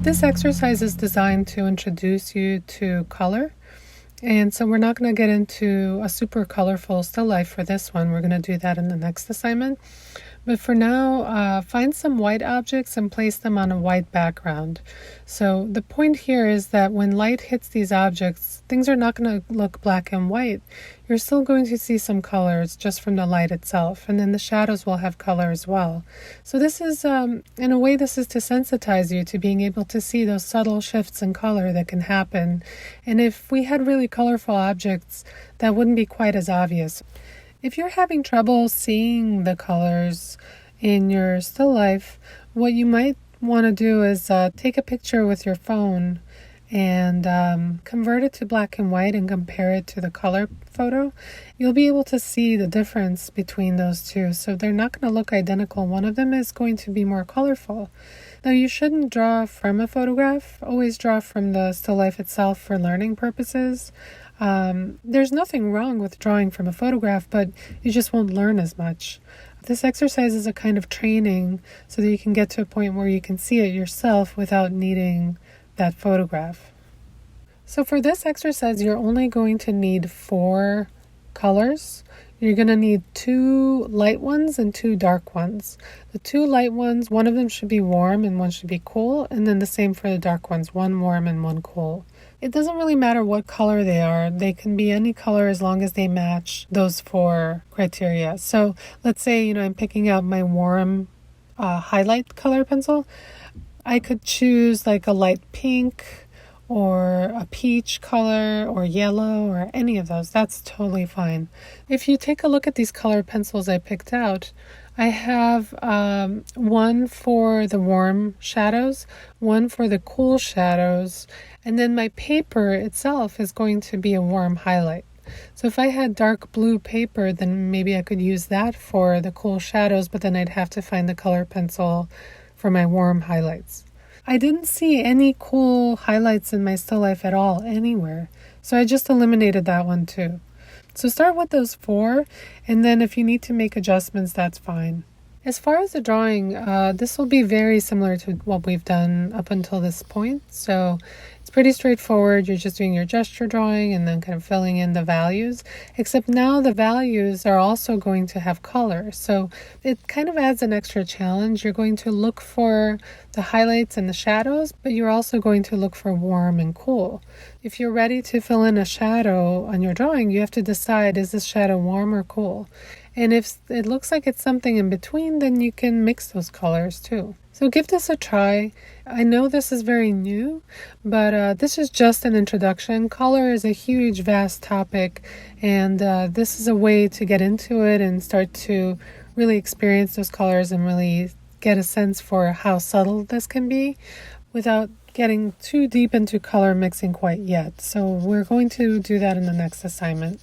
This exercise is designed to introduce you to color. And so we're not going to get into a super colorful still life for this one. We're going to do that in the next assignment. But for now, find some white objects and place them on a white background. So the point here is that when light hits these objects, things are not going to look black and white. You're still going to see some colors just from the light itself. And then the shadows will have color as well. So this is, in a way, this is to sensitize you to being able to see those subtle shifts in color that can happen. And if we had really colorful objects, that wouldn't be quite as obvious. If you're having trouble seeing the colors in your still life, what you might want to do is take a picture with your phone and convert it to black and white and compare it to the color photo. You'll be able to see the difference between those two. So they're not going to look identical. One of them is going to be more colorful. Now, you shouldn't draw from a photograph. Always draw from the still life itself for learning purposes. There's nothing wrong with drawing from a photograph, but you just won't learn as much. This exercise is a kind of training so that you can get to a point where you can see it yourself without needing that photograph. So for this exercise, you're only going to need 4 colors. You're going to need 2 light ones and 2 dark ones. The 2 light ones, one of them should be warm and one should be cool, and then the same for the dark ones, one warm and one cool. It doesn't really matter what color they are. They can be any color as long as they match those 4 criteria. So let's say, I'm picking out my warm highlight color pencil. I could choose like a light pink or a peach color or yellow or any of those. That's totally fine. If you take a look at these color pencils I picked out, I have one for the warm shadows, one for the cool shadows, and then my paper itself is going to be a warm highlight. So if I had dark blue paper, then maybe I could use that for the cool shadows, but then I'd have to find the color pencil for my warm highlights. I didn't see any cool highlights in my still life at all anywhere, so I just eliminated that one too. So start with those 4, and then if you need to make adjustments, that's fine. As far as the drawing, this will be very similar to what we've done up until this point. So it's pretty straightforward. You're just doing your gesture drawing and then kind of filling in the values, except now the values are also going to have color. So it kind of adds an extra challenge. You're going to look for the highlights and the shadows, but you're also going to look for warm and cool. If you're ready to fill in a shadow on your drawing, you have to decide, is this shadow warm or cool? And if it looks like it's something in between, then you can mix those colors too. So give this a try. I know this is very new, but this is just an introduction. Color is a huge, vast topic, and this is a way to get into it and start to really experience those colors and really get a sense for how subtle this can be without getting too deep into color mixing quite yet. So we're going to do that in the next assignment.